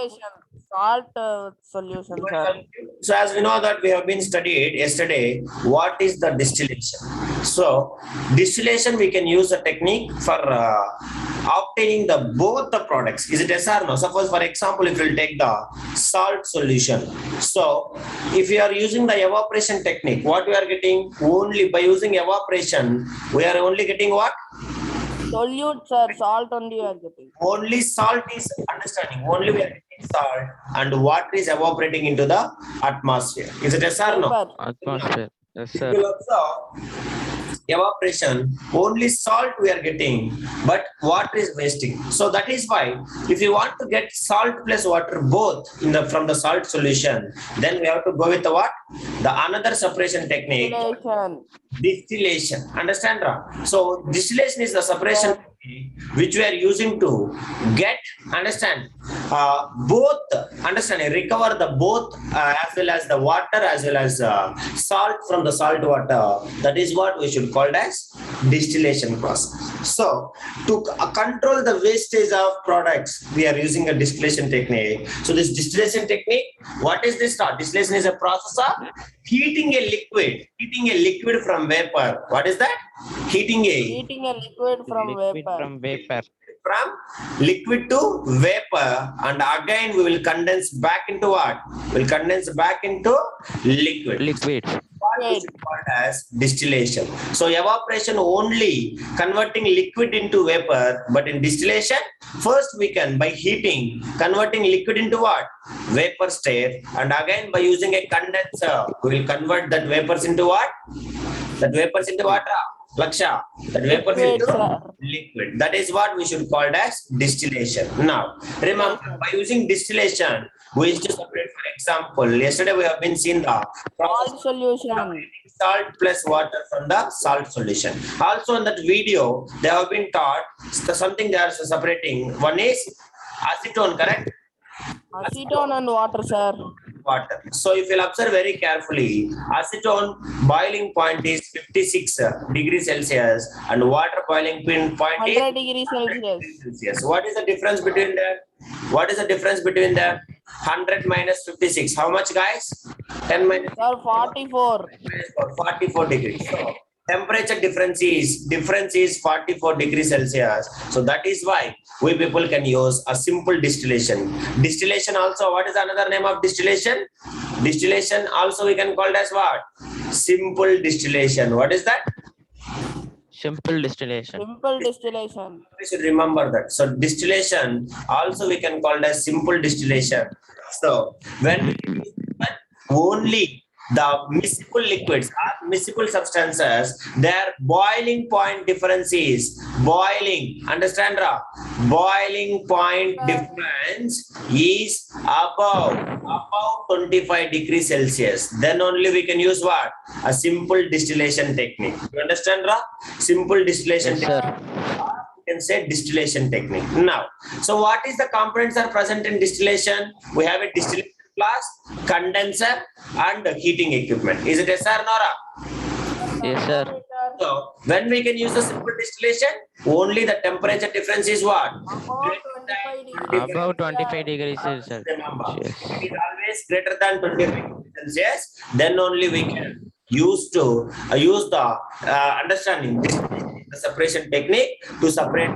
Distillation, salt solution, sir. So as we know that we have been studied yesterday, what is the distillation? So distillation, we can use a technique for obtaining the both the products. Is it yes or no? Suppose for example, if we'll take the salt solution. So if we are using the evaporation technique, what we are getting only by using evaporation, we are only getting what? Solute, sir. Salt only you are getting. Only salt is understanding. Only we are getting salt and water is evaporating into the atmosphere. Is it yes or no? Paper. Atmosphere. Yes, sir. You will observe evaporation, only salt we are getting, but water is wasting. So that is why if you want to get salt plus water both in the from the salt solution, then we have to go with the what? The another separation technique. Distillation. Distillation. Understand, Ra? So distillation is the separation technique which we are using to get, understand, both, understand, recover the both as well as the water as well as salt from the salt water. That is what we should call as distillation process. So to control the wastage of products, we are using a distillation technique. So this distillation technique, what is this? Distillation is a process of heating a liquid from vapor. What is that? Heating a liquid from vapor. From liquid to vapor, and again we will condense back into what? We'll condense back into liquid. What is called as distillation. So evaporation only converting liquid into vapor, but in distillation, first we can by heating converting liquid into what? Vapor state, and again by using a condenser, we will convert that vapors into what? That vapors into what? Laksha, that vapors into liquid. That is what we should call as distillation. Now, remember, by using distillation, we used to separate, for example, yesterday we have been seeing the Salt solution. Salt plus water from the salt solution. Also in that video, they have been taught something they are separating. One is acetone, correct? Acetone and water, sir. Water. So if you'll observe very carefully, acetone boiling point is 56 degrees Celsius and water boiling point is 100 degrees Celsius. What is the difference between them? What is the difference between them? 100 minus 56. How much, guys? 10 minus Sir, 44. 44 degrees. So temperature difference is 44 degrees Celsius. So that is why we people can use a simple distillation. Distillation also, what is another name of distillation? Distillation also we can call it as what? Simple distillation. What is that? Simple distillation. Simple distillation. We should remember that. So distillation also we can call it as simple distillation. So when only the miscible liquids or miscible substances, their boiling point difference is boiling. Understand, Ra? Boiling point difference is above 25 degrees Celsius. Then only we can use what? A simple distillation technique. You understand, Ra? Simple distillation technique. You can say distillation technique. Now, so what is the components are present in distillation? We have a distillation flask, condenser, and heating equipment. Is it yes or no? Yes, sir. So when we can use a simple distillation, only the temperature difference is what? Above 25 degrees Celsius. Remember, it is always greater than 25 degrees Celsius. Then only we can use the understanding the separation technique to separate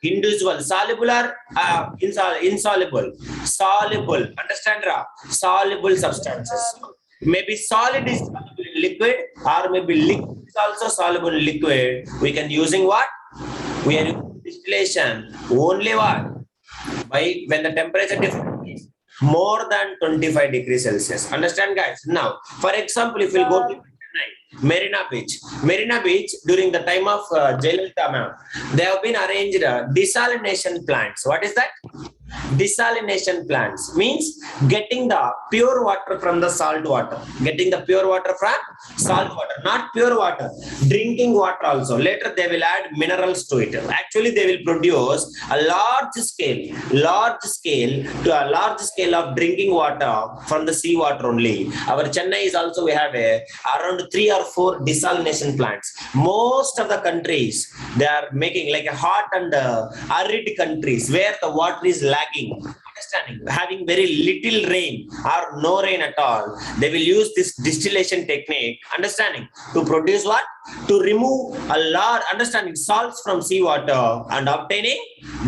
the individual soluble or insoluble, soluble, understand, Ra? Soluble substances. Maybe solid is soluble in liquid, or maybe liquid is also soluble in liquid. We can using what? We are using distillation only what? By when the temperature difference is more than 25 degrees Celsius. Understand, guys? Now, for example, if we'll go to Marina Beach during the time of Jayalalitha ma'am, they have been arranged desalination plants. What is that? Desalination plants means getting the pure water from the salt water. Getting the pure water from salt water, not pure water. Drinking water also. Later they will add minerals to it. Actually, they will produce a large scale of drinking water from the sea water only. Our Chennai is also, we have around 3 or 4 desalination plants. Most of the countries, they are making like a hot and arid countries where the water is lagging, understanding, having very little rain or no rain at all, they will use this distillation technique, understanding, to produce what? To remove a lot, understanding, salts from seawater and obtaining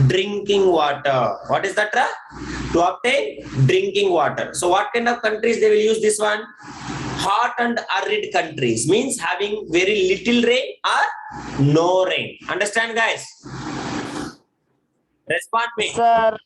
drinking water. What is that? To obtain drinking water. So what kind of countries they will use this one? Hot and arid countries, means having very little rain or no rain. Understand, guys? Respond me. Sir.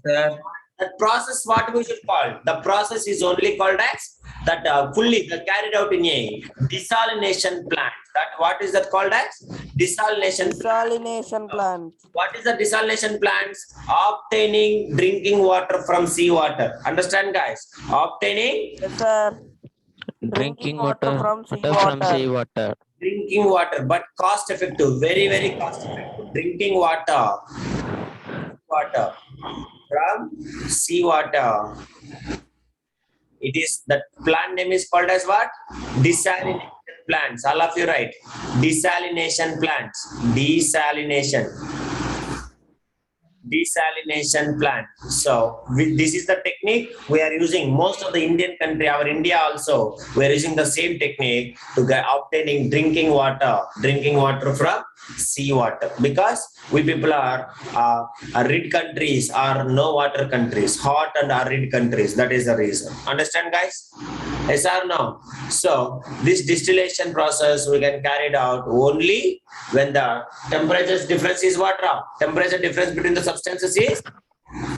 Sir. That process, what we should call? The process is only called as that fully carried out in a desalination plant. That what is that called as? Desalination. Desalination plant. What is the desalination plants? Obtaining drinking water from seawater. Understand, guys? Obtaining. Yes, sir. Drinking water from from seawater. Drinking water, but cost effective, very, very cost effective. Drinking water from seawater. It is, that plant name is called as what? Desalination plants. All of you right. Desalination plants. Desalination plant. So this is the technique we are using. Most of the Indian country, our India also, we are using the same technique to get obtaining drinking water from seawater, because we people are arid countries or no water countries, hot and arid countries. That is the reason. Understand, guys? Yes or no? So this distillation process we can carry it out only when the temperature difference is what? Temperature difference between the substances is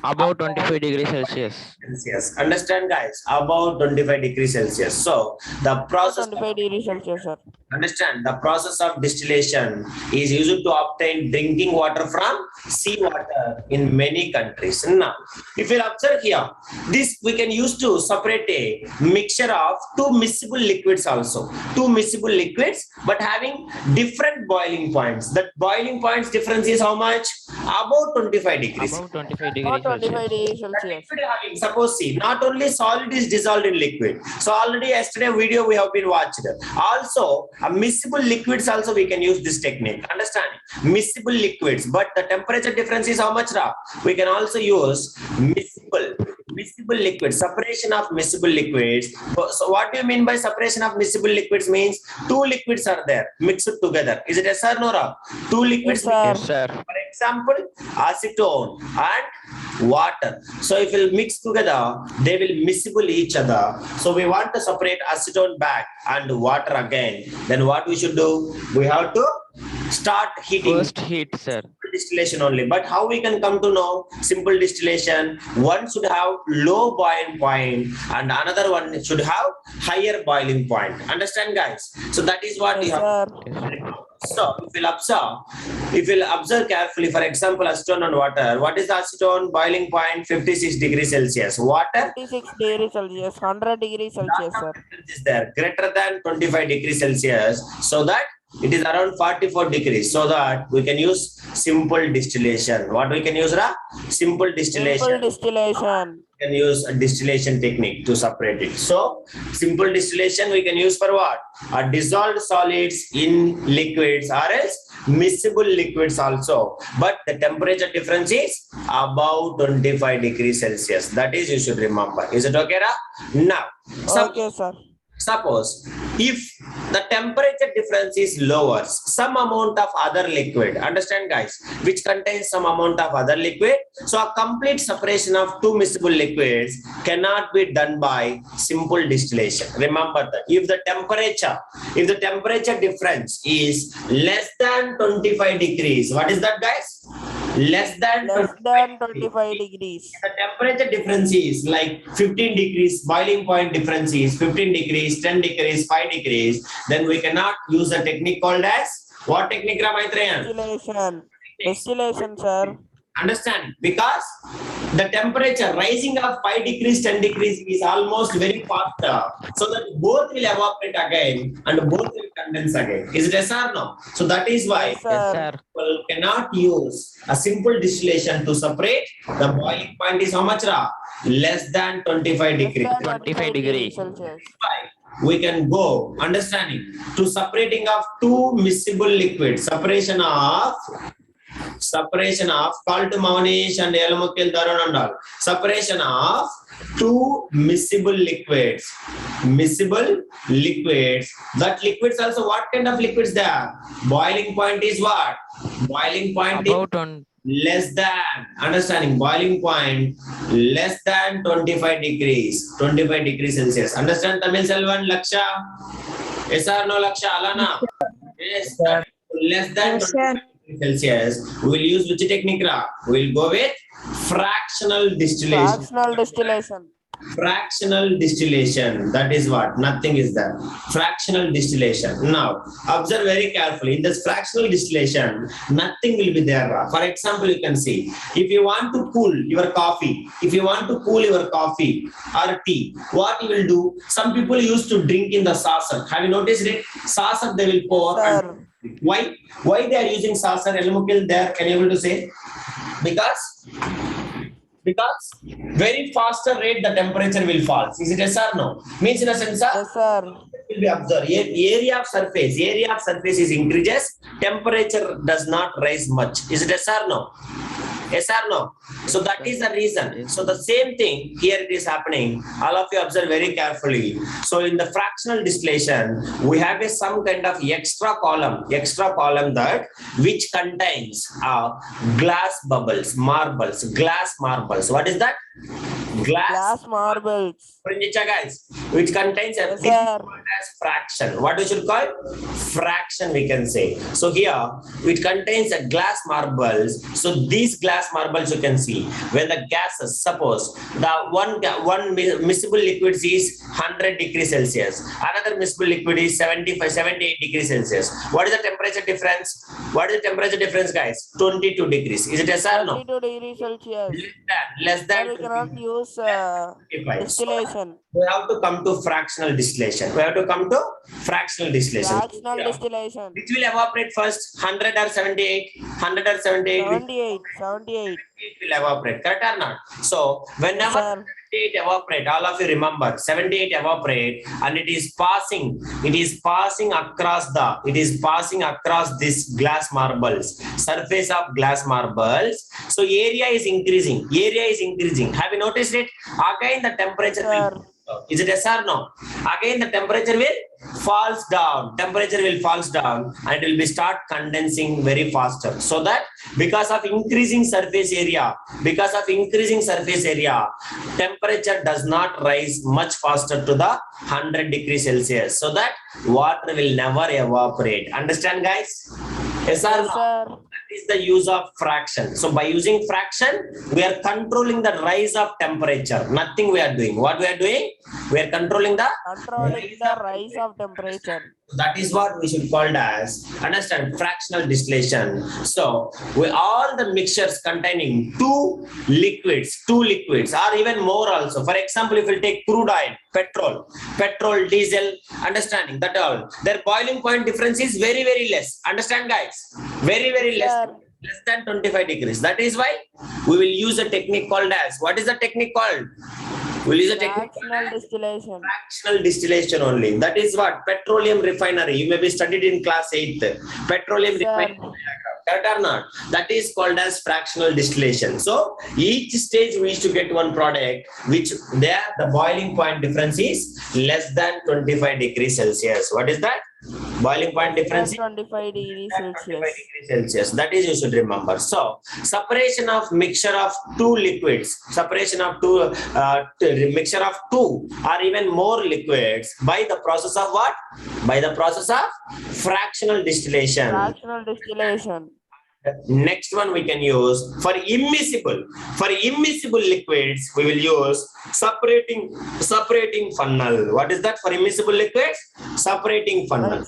About 25 degrees Celsius. Celsius. Understand, guys? About 25 degrees Celsius. So the process. 25 degrees Celsius, sir. Understand, the process of distillation is used to obtain drinking water from seawater in many countries. Now, if you observe here, this we can use to separate a mixture of two miscible liquids also. Two miscible liquids, but having different boiling points. That boiling points difference is how much? About 25 degrees. About 25 Or degrees 25 Celsius. degrees That Celsius. liquid having, suppose see, not only solid is dissolved in liquid. So already yesterday video we have been watched. Also, a miscible liquids also we can use this technique. Understand? Miscible liquids, but the temperature difference is how much? We can also use miscible liquids, separation of miscible liquids. So what do you mean by separation of miscible liquids? Means two liquids are there mixed together. Is it yes or no? Two liquids. Yes, sir. Yes, sir. For example, acetone and water. So if we mix together, they will miscible each other. So we want to separate acetone back and water again. Then what we should do? We have to start heating. First heat, sir. Distillation only. But how we can come to know simple distillation? One should have low boiling point and another one should have higher boiling point. Understand, guys? So that is what we Yes, have. sir. So if you'll observe carefully, for example, acetone and water. What is the acetone boiling point? 56 degrees Celsius. Water? 56 degrees Celsius. 100 degrees Celsius, sir. Is there greater than 25 degrees Celsius, so that it is around 44 degrees, so that we can use simple distillation. What we can use? Simple distillation. Simple distillation. We can use a distillation technique to separate it. So simple distillation we can use for what? Dissolved solids in liquids or else miscible liquids also. But the temperature difference is about 25 degrees Celsius. That is, you should remember. Is it okay, Ra? Now, Okay, sir. suppose if the temperature difference is lower, some amount of other liquid, understand, guys, which contains some amount of other liquid. So a complete separation of two miscible liquids cannot be done by simple distillation. Remember that if the temperature difference is less than 25 degrees, what is that, guys? Less than 25 degrees. The temperature difference is like 15 degrees, boiling point difference is 15 degrees, 10 degrees, 5 degrees, then we cannot use a technique called as what technique, Ramaitreyan? Distillation, sir. Understand? Because the temperature rising of 5 degrees, 10 degrees is almost very fast, so that both will evaporate again and both will condense again. Is it yes or no? So that is why Yes, sir. Yes, sir. people cannot use a simple distillation to separate. The boiling point is how much? Less than 25 degrees. 25 degrees. Celsius. We can go, understanding, to separating of two miscible liquids. Separation of separation of call to Mavanish and Elamukil Dharan and all. Separation of two miscible liquids. Miscible liquids. That liquids also, what kind of liquids they are? Boiling point is what? Boiling point About is on less than, understanding, boiling point less than 25 degrees, 25 degrees Celsius. Understand Tamil Selvan, Laksha? Yes or no, Laksha? Alana? Yes, less than 25 degrees Celsius. We will use which technique? We will go with fractional distillation. Fractional distillation. Fractional distillation, that is what, nothing is there. Fractional distillation. Now observe very carefully. In this fractional distillation, nothing will be there. For example, you can see, if you want to cool your coffee, or tea, what you will do, some people used to drink in the saucer. Have you noticed it? Saucer they will pour. Sir. Why they are using saucer? Elmukil there, can you able to say? Because very faster rate the temperature will fall. Is it yes or no? Means in a sense, Yes, sir. will be observed. Area of surface is increases. Temperature does not rise much. Is it yes or no? Yes or no? So that is the reason. So the same thing here it is happening. All of you observe very carefully. So in the fractional distillation, we have some kind of extra column that which contains glass bubbles, glass marbles. What is that? Glass marbles. Guys, which contains a Yes, sir. as fraction. What we should call fraction, we can say. So here it contains a glass marbles. So these glass marbles you can see when the gases, suppose the one miscible liquid is 100 degrees Celsius, another miscible liquid is 78 degrees Celsius. What is the temperature difference? Guys? 22 degrees. Is it yes or no? 22 degrees Celsius. Less than Sir, we cannot use 25. distillation. We have to come to fractional distillation. Fractional distillation. Fractional distillation. Which will evaporate first? 100 or 78? 100 or 78? 78. It will evaporate. Correct or not? So whenever Sir. 78 evaporate, all of you remember 78 evaporate, and it is passing across this glass marbles, surface of glass marbles. So area is increasing. Have you noticed it? Again the temperature will, is it yes or no? Again the temperature will falls down, and it will be start condensing very faster. So that because of increasing surface area, temperature does not rise much faster to the 100 degrees Celsius. So that water will never evaporate. Understand, guys? Yes or no? Sir. That is the use of fraction. So by using fraction, we are controlling the rise of temperature. Nothing we are doing. What we are doing? We are controlling the rise of temperature. That is what we should call as, understand, fractional distillation. So we all the mixtures containing two liquids or even more also. For example, if we take crude oil, petrol, diesel, understanding that all, their boiling point difference is very, very less. Understand, guys? Very, very less. Less than 25 degrees. That is why we will use a technique called as, what is the technique called? We'll use a technique fractional distillation only. That is what? Petroleum refinery. You may be studied in class 8th. Petroleum refinery. Correct or not? That is called as fractional distillation. So each stage we used to get one product which there the boiling point difference is less than 25 degrees Celsius. What is that? Boiling point difference is 25 degrees Celsius. That is you should remember. So separation of mixture of two liquids, mixture of two or even more liquids by the process of what? By the process of fractional distillation. Next one we can use for immiscible liquids, we will use separating funnel. What is that for immiscible liquids? Separating funnel.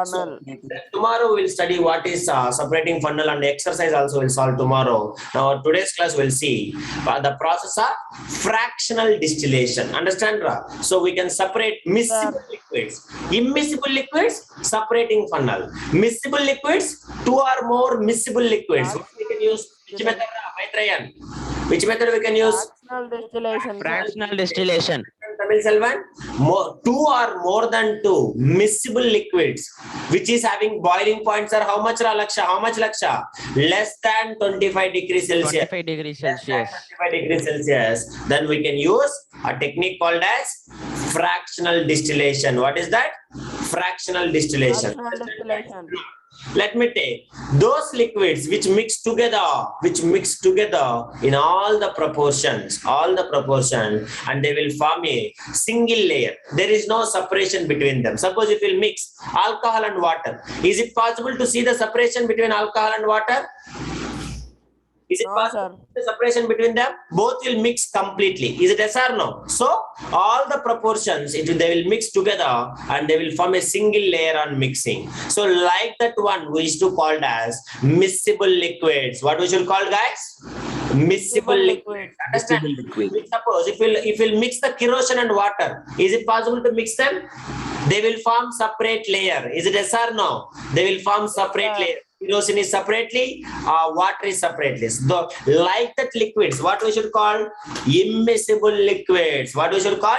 So, tomorrow we will study what is separating funnel, and exercise also will solve tomorrow. Now today's class will see the process of fractional distillation. Understand, Ra? So we can separate miscible liquids, immiscible liquids, separating funnel, miscible liquids, two or more miscible liquids. What we can use? Which method, Ra? Which method we can use? Fractional distillation. Tamil Selvan? Two or more than two miscible liquids, which is having boiling points are how much, Laksha? How much, Laksha? Less than 25 degrees Celsius. 25 degrees Less than Celsius. 25 degrees Celsius. Then we can use a technique called as fractional distillation. What is that? Fractional distillation. Fractional distillation. Let me take those liquids which mix together in all the proportions, and they will form a single layer. There is no separation between them. Suppose if we mix alcohol and water, is it possible to see the separation between alcohol and water? Is it No, possible sir. the separation between them? Both will mix completely. Is it yes or no? So all the proportions, they will mix together and they will form a single layer on mixing. So like that one we used to call it as miscible liquids. What we should call, guys? Miscible liquids. Understand? Suppose if we'll mix the kerosene and water, is it possible to mix them? They will form separate layer. Is it yes or no? They will form separate layer. Kerosene is separately, water is separately. So, like that liquids, what we should call? Immiscible liquids. What we should call?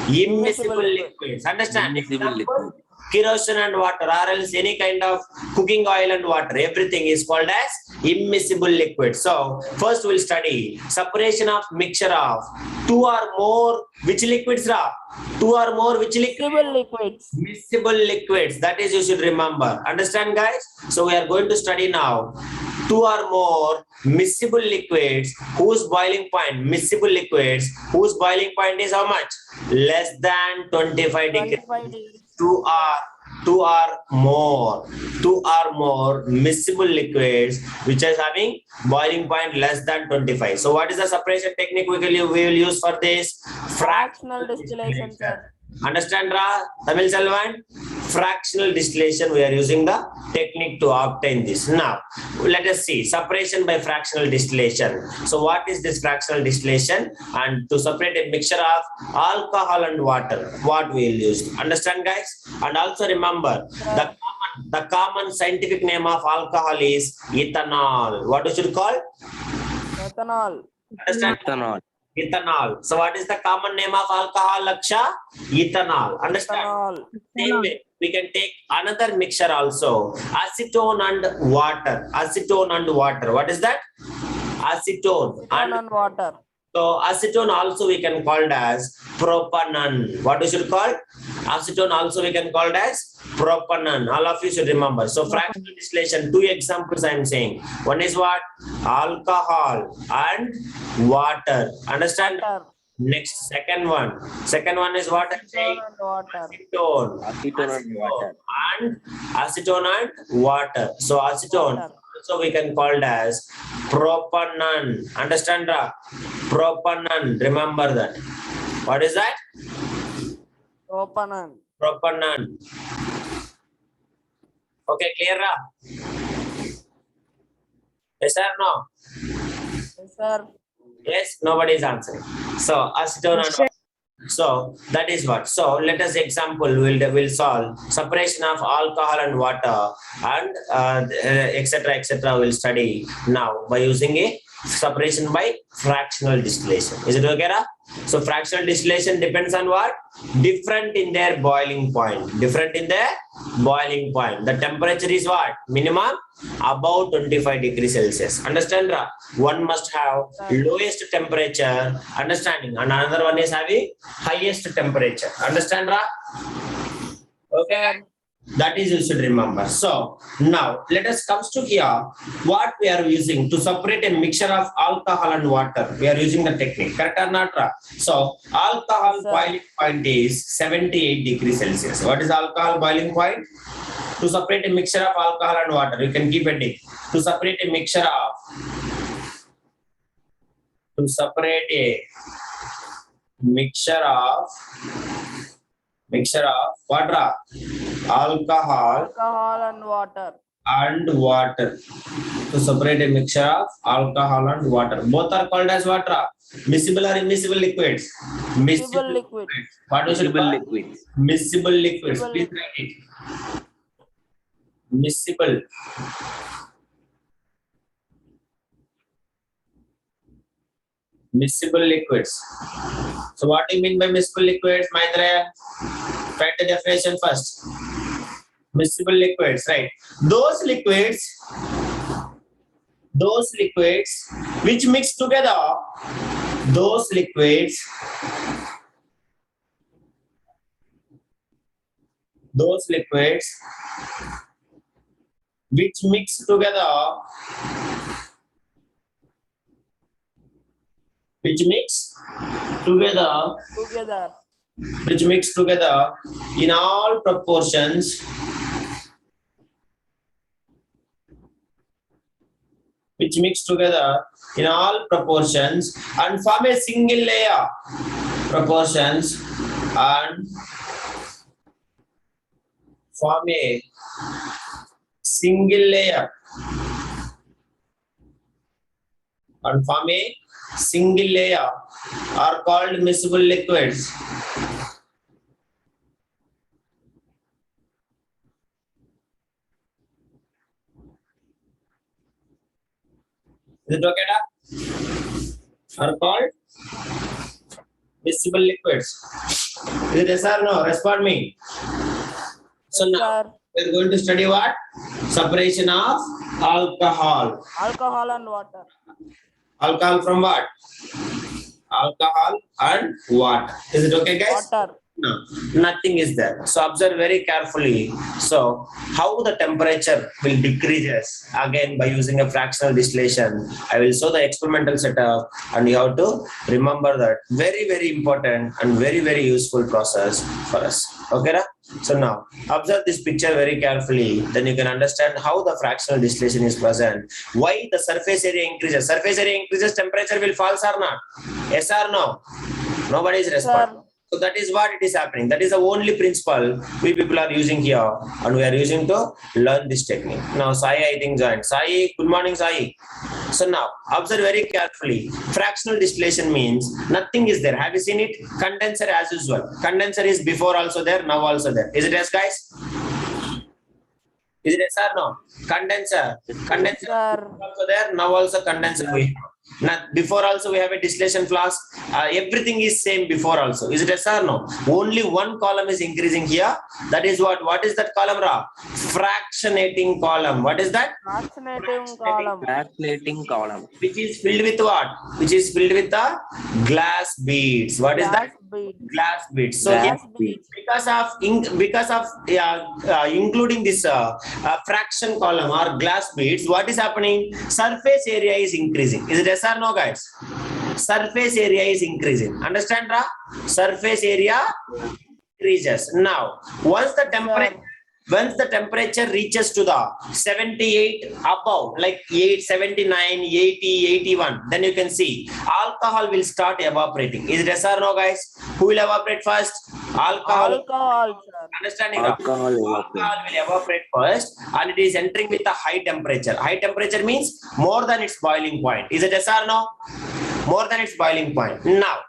Immiscible liquids. Understand? Immiscible liquid. Kerosene and water, or else any kind of cooking oil and water, everything is called as immiscible liquid. So first we'll study separation of mixture of two or more which liquids, Ra? Two or more which liquids? Miscible liquids. Miscible liquids. That is, you should remember. Understand, guys? So we are going to study now two or more miscible liquids whose boiling point, miscible liquids whose boiling point is how much? Less than 25 degrees. 25 degrees. Two or more miscible liquids which is having boiling point less than 25. So what is the separation technique we will use for this? Fractional distillation, sir. Understand, Ra? Tamil Selvan? Fractional distillation, we are using the technique to obtain this. Now, let us see separation by fractional distillation. So what is this fractional distillation? And to separate a mixture of alcohol and water, what we will use. Understand, guys? And also remember, the common scientific name of alcohol is ethanol. What we should call? Ethanol. Understand? Ethanol. So what is the common name of alcohol, Laksha? Ethanol. Understand? Ethanol. Same way, we can take another mixture also. Acetone and water. Acetone and water. What is that? Acetone And water. so acetone also we can call it as propanone. What we should call? Acetone also we can call it as propanone. All of you should remember. So fractional distillation, two examples I am saying. One is what? Alcohol and water. Understand? Water. Next, second one is what I'm saying? And water. Acetone and acetone and water. So acetone Water. also we can call it as propanone. Understand, Ra? Propanone. Remember that. What is that? Propanone. Propanone. Okay, clear, Ra? Yes or no? Yes, sir. Yes, nobody is answering. So acetone and water. So that is what. So let us example. We'll solve separation of alcohol and water and etc. We'll study now by using a separation by fractional distillation. Is it okay, Ra? So fractional distillation depends on what? Different in their boiling point. Different in their boiling point. The temperature is what? Minimum about 25 degrees Celsius. Understand, Ra? One must have lowest temperature, understanding, and another one is having highest temperature. Understand, Ra? Okay. That is you should remember. So now let us comes to here what we are using to separate a mixture of alcohol and water. We are using the technique. Correct or not, Ra? So alcohol boiling point is 78 degrees Celsius. What is alcohol boiling point? To separate a mixture of alcohol and water, you can keep it in. To separate a mixture of water, alcohol and water. and water. To separate a mixture of alcohol and water. Both are called as what? Miscible or immiscible liquids? Miscible liquids. What is it called? liquids. Miscible liquids. Please write it. Miscible. Miscible liquids. So what do you mean by miscible liquids, Mahendra? Write the definition first. Miscible liquids, right? Those liquids which mix together, those liquids which mix together, which mix together in all proportions, and form a single layer, and form a single layer, are called miscible liquids. Is it okay, da? Are called miscible liquids. Is it yes or no? Respond me. So now we are going to study what? Separation of alcohol. Alcohol and water. Alcohol from what? Alcohol and water. Is it okay, guys? Water. No, nothing is there. So observe very carefully. So how the temperature will decreases again by using a fractional distillation. I will show the experimental setup, and you have to remember that very important and very useful process for us. Okay, da? So now observe this picture very carefully. Then you can understand how the fractional distillation is present. Why the surface area increases? Surface area increases, temperature will fall or not? Yes or no? Nobody is responding. So that is what it is happening. That is the only principle we people are using here, and we are using to learn this technique. Now Sai, I think, joined. Sai, good morning, Sai. So now observe very carefully. Fractional distillation means nothing is there. Have you seen it? Condenser as usual. Condenser is before also there, now also there. Is it yes, guys? Is it yes or no? Condenser also there, now also condenser we have. Now, before also we have a distillation flask. Everything is same before also. Is it yes or no? Only one column is increasing here. That is what? What is that column, Ra? Fractionating column. What is that? Fractionating column. Which is filled with what? Which is filled with the glass beads. What is that? Glass beads. So because of including this fraction column or glass beads, what is happening? Surface area is increasing. Is it yes or no, guys? Surface area is increasing. Understand, Ra? Surface area increases. Now, once the temperature reaches to the 78 above, like 79, 80, 81, then you can see alcohol will start evaporating. Is it yes or no, guys? Who will evaporate first? Alcohol. Understanding? Alcohol will evaporate first, and it is entering with a high temperature. High temperature means more than its boiling point. Is it yes or no? More than its boiling point. Now,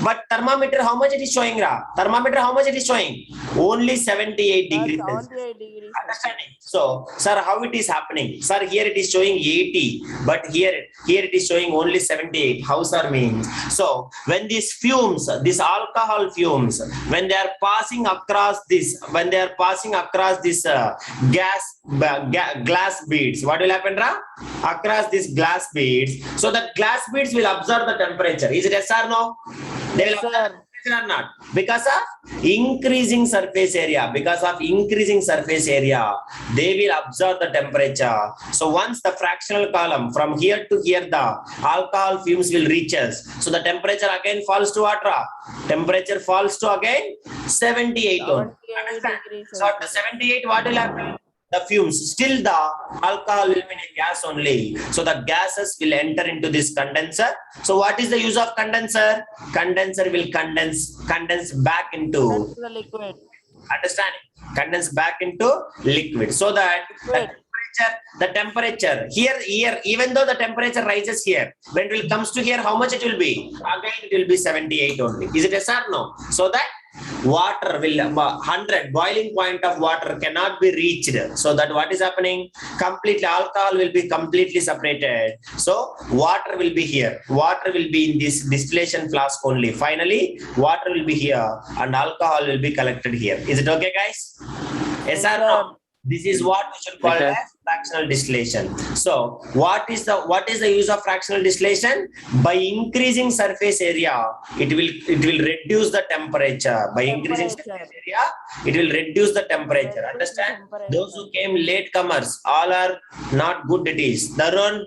but thermometer, how much it is showing, Ra? Thermometer, how much it is showing? Only 78 degrees. 78 degrees. Understanding? So, sir, how it is happening? Sir, here it is showing 80, but here it is showing only 78. How, sir, means? So, when these fumes, these alcohol fumes, when they are passing across this, glass beads, what will happen, Ra? Across these glass beads. So, the glass beads will absorb the temperature. Is it yes or no? They will absorb or not? Because of increasing surface area, they will absorb the temperature. So once the fractional column from here to here, the alcohol fumes will reach us. So the temperature again falls to what? Temperature falls to again 78. So at the 78, what will happen? The fumes, still the alcohol will be in a gas only. So the gases will enter into this condenser. So what is the use of condenser? Condenser will condense back into the liquid. Understanding? Condense back into liquid. So that the temperature here, even though the temperature rises here, when it comes to here, how much it will be? Again, it will be 78 only. Is it yes or no? So that water will 100 boiling point of water cannot be reached. So that what is happening? Completely alcohol will be completely separated. So water will be here. Water will be in this distillation flask only. Finally, water will be here and alcohol will be collected here. Is it okay, guys? Yes or no? This is what we should call as fractional distillation. So what is the use of fractional distillation? By increasing surface area, it will reduce the temperature. By increasing surface area, it will reduce the temperature. Understand? Those who came late comers, all are not good. It is Darun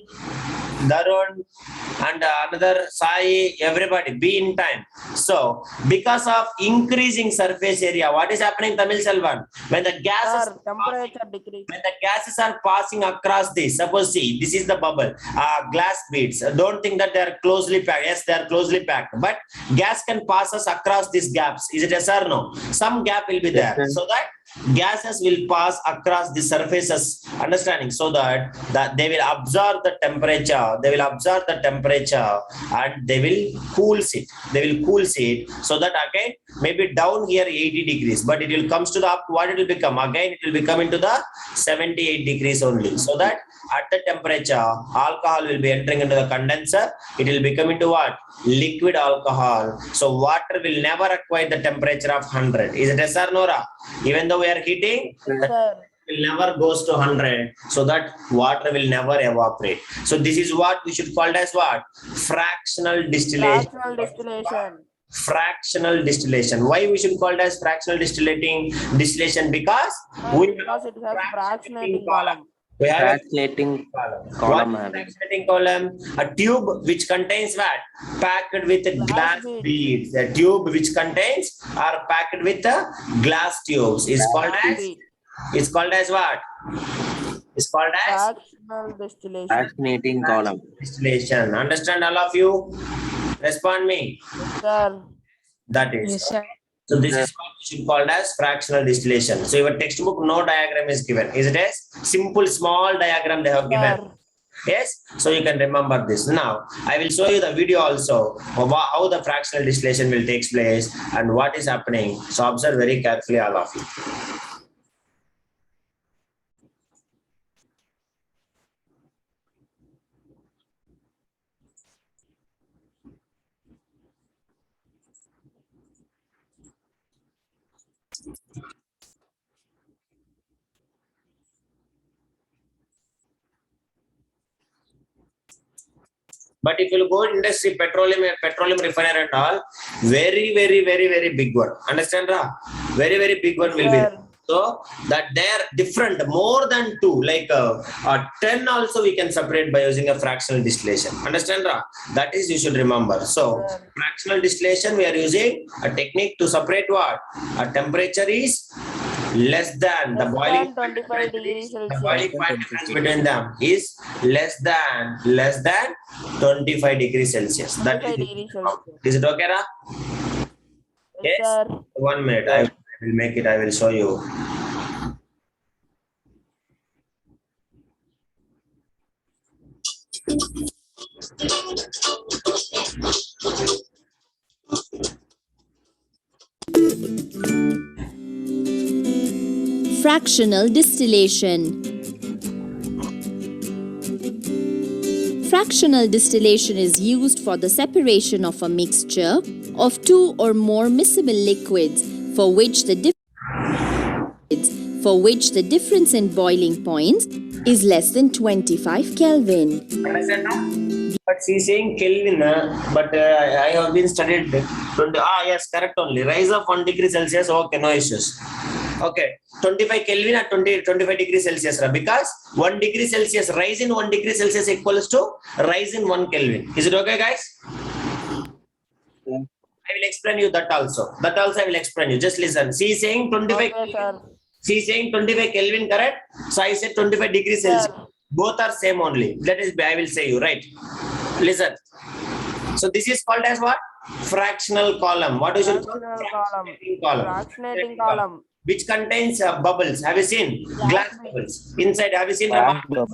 and another Sai, everybody be in time. So because of increasing surface area, what is happening, Tamil Selvan? When the gases when the gases are passing across this, suppose see, this is the bubble, glass beads. Don't think that they are closely packed. Yes, they are closely packed, but gas can pass us across these gaps. Is it yes or no? Some gap will be there, so that gases will pass across the surfaces, understanding, so that they will absorb the temperature, and they will cool it, so that again maybe down here 80 degrees, but it will comes to the up, what it will become again, it will become into the 78 degrees only, so that at the temperature alcohol will be entering into the condenser, it will become into what? Liquid alcohol. So water will never acquire the temperature of 100. Is it yes or no? Even though we are heating, will never goes to 100, so that water will never evaporate. So this is what we should call as what? Fractional distillation. Fractional distillation. Why we should call it as fractional distillation? Because it has fractionating column. We have Fractionating column. Fractionating column, a tube which contains what? Packed with glass beads. A tube which contains or packed with glass tubes is called as. It's called as what? It's called as fractional distillation. Fractionating column. Distillation. Understand, all of you? Respond me. Sir. That is. Yes, sir. So this is what we should call as fractional distillation. So your textbook, no diagram is given. Is it a simple small diagram they have given? Yes. So you can remember this. Now I will show you the video also of how the fractional distillation will take place and what is happening. So observe very carefully, all of you. But if you go industry, petroleum refinery and all, very big one. Understand, Ra? Very big one will be there. So that they are different, more than 2, like 10 also we can separate by using a fractional distillation. Understand, Ra? That is you should remember. So fractional distillation, we are using a technique to separate what? A temperature is less than the boiling 25 degrees Celsius. The boiling point difference between them is less than 25 degrees Celsius. That is it okay, Ra? Yes. Sir. 1 minute. I will make it. I will show you. Fractional distillation. Fractional distillation is used for the separation of a mixture of 2 or more miscible liquids for which the difference in boiling points is less than 25 Kelvin. Understand now? But she's saying Kelvin, but I have been studied 20. Yes, correct only. Rise of 1 degree Celsius. Okay, no issues. Okay, 25 Kelvin at 25 degrees Celsius, because 1 degree Celsius, rise in 1 degree Celsius equals to rise in 1 Kelvin. Is it okay, guys? I will explain you that also. That also I will explain you. Just listen. She is saying 25 Kelvin. She is saying 25 Kelvin, correct? So I said 25 degrees Celsius. Both are same only. That is, I will say you, right? Listen. So this is called as what? Fractional column. What is it? Fractionating column. Fractionating column. Which contains bubbles. Have you seen? Glass bubbles. Inside, have you seen the bubbles?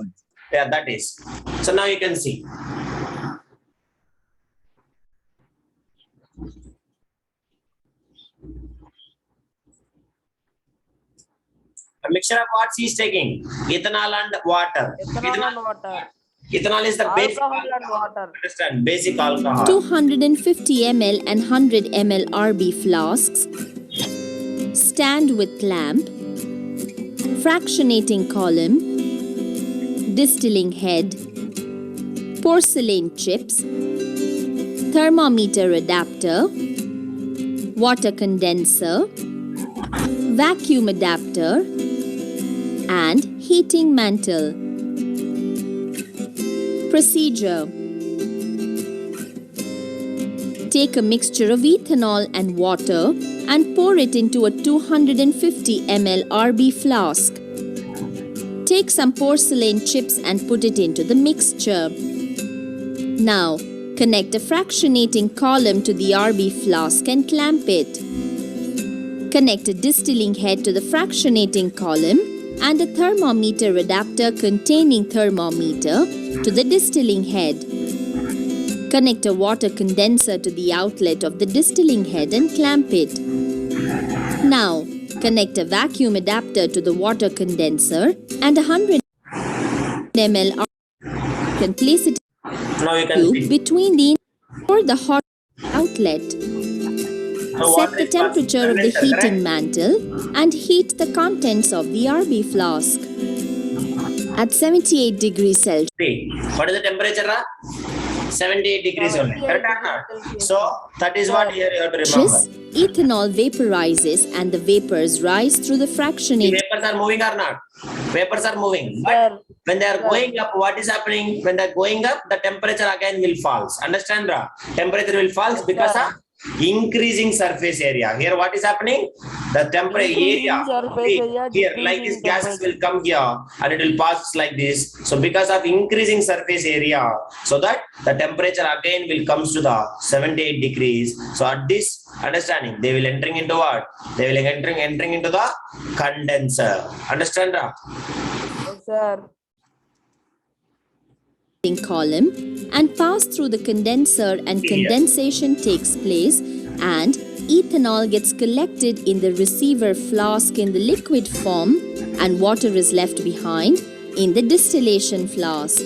Yeah, that is. So now you can see. mixture of what she is taking? Ethanol and water. Ethanol and water. Ethanol is the basic Alcohol and water. Understand? Basic alcohol. 250 ml and 100 ml RB flasks. Stand with clamp. Fractionating column. Distilling head. Porcelain chips. Thermometer adapter. Water condenser. Vacuum adapter. And heating mantle. Procedure. Take a mixture of ethanol and water and pour it into a 250 ml RB flask. Take some porcelain chips and put it into the mixture. Now, connect a fractionating column to the RB flask and clamp it. Connect a distilling head to the fractionating column and a thermometer adapter containing thermometer to the distilling head. Connect a water condenser to the outlet of the distilling head and clamp it. Now, connect a vacuum adapter to the water condenser and 100 ml and place it Now you can see. between the or the hot outlet. So Set what the is temperature of the condenser, heating correct? mantle and heat the contents of the RB flask. At 78 degrees Celsius. See, what is the temperature? 78 degrees only. 78 Correct or not? degrees Celsius. So that is what here you have to remember. Ethanol vaporizes and the vapors rise through the The fractionating vapors are moving or not? Vapors are moving. But Sir. when they are Sir. going up, what is happening? When they are going up, the temperature again will fall. Understand? Ra? Temperature will fall because sir. of increasing surface area. Here, what is happening? The temperature Increasing area. surface See, area, here, like this, decreasing gases temperature. will come here and it will pass like this. So, because of increasing surface area, so that the temperature again will comes to the 78 degrees. So, at this understanding, they will entering into what? They will entering into the condenser. Understand? Ra? Yes, sir. column and pass through the condenser and condensation takes place and ethanol gets collected in the receiver flask in the liquid form and water is left behind in the distillation flask.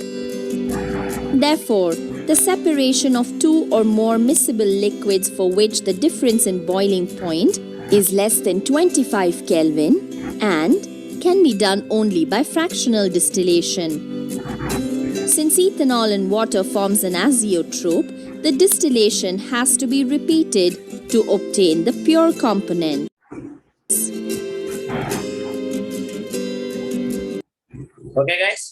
Therefore, the separation of two or more miscible liquids for which the difference in boiling point is less than 25 Kelvin and can be done only by fractional distillation. Since ethanol in water forms an azeotrope, the distillation has to be repeated to obtain the pure component. Okay, guys?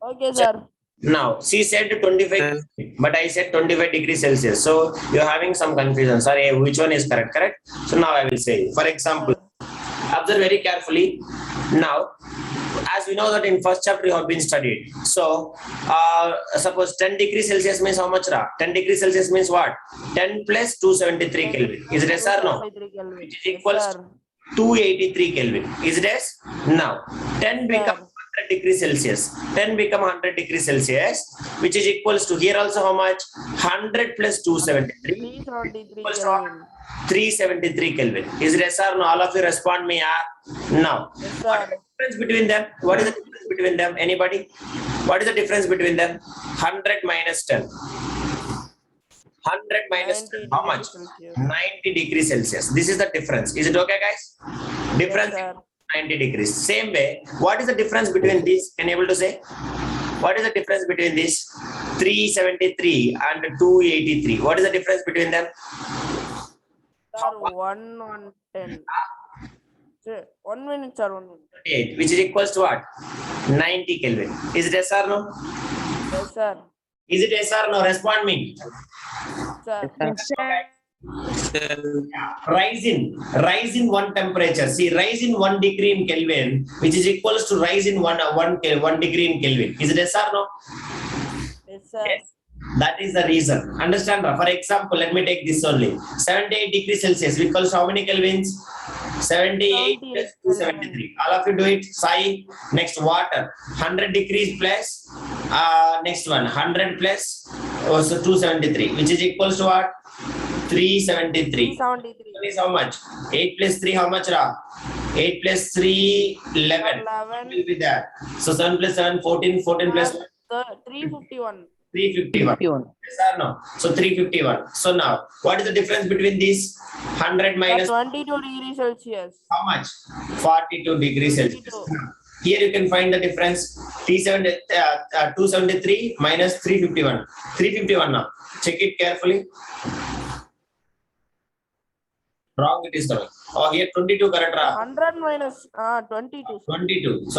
Okay, sir. Now, she said 25, but I said 25 degrees Celsius. So, you're having some confusion. Sorry, which one is correct? Correct? So, now I will say, for example, observe very carefully. Now, as we know that in first chapter you have been studied. So, suppose 10 degrees Celsius means how much? 10 degrees Celsius means what? 10 plus 273 Kelvin. Is it yes or no? 273 Kelvin. Which is Yes, equals sir. to 283 Kelvin. Is it yes? Now, 10 become 100 degrees Celsius. 10 become 100 degrees Celsius, which is equals to here also how much? 100 plus 273 373 equals to what? Kelvin. 373 Kelvin. Is it yes or no? All of you respond me. Now, Yes, what is sir. the difference between them? What is the difference between them? Anybody? What is the difference between them? 100 minus 10. 100 minus 10. 90 How much? degrees Celsius. 90 degrees Celsius. This is the difference. Is it okay, guys? Difference Yes, sir. 90 degrees. Same way. What is the difference between these? Can you able to say? What is the difference between this? 373 and 283. What is the difference between them? Sir, 110. Sir, 1 minute, sir. 1 minute. 38, which is equals to what? 90 Kelvin. Is it yes or no? Yes, sir. Is it yes or no? Respond me. Sir. Rise in one temperature. See, rise in 1 degree in Kelvin, which is equals to rise in 1 degree in Kelvin. Is it yes or no? Yes, sir. Yes. That is the reason. Understand? For example, let me take this only. 78 degrees Celsius equals to how many Kelvins? 78 plus 273. All of you do it. Sai. Next, water. 100 degrees plus next one. 100 plus also 273, which is equals to what? 373. 373. Is how much? 8 plus 3, how much? Ra? 8 plus 3, 11. 11. Will be there. So 7 plus 7, 14, 14 plus 351. 351. Yes or no? So 351. So now, what is the difference between these? 100 minus 22 degrees Celsius. how much? 42 degrees Celsius. 42. Here you can find the difference. 273 minus 351. 351 now. Check it carefully. Wrong it is coming. Oh, here 22 correct. 100 minus 22. 22. So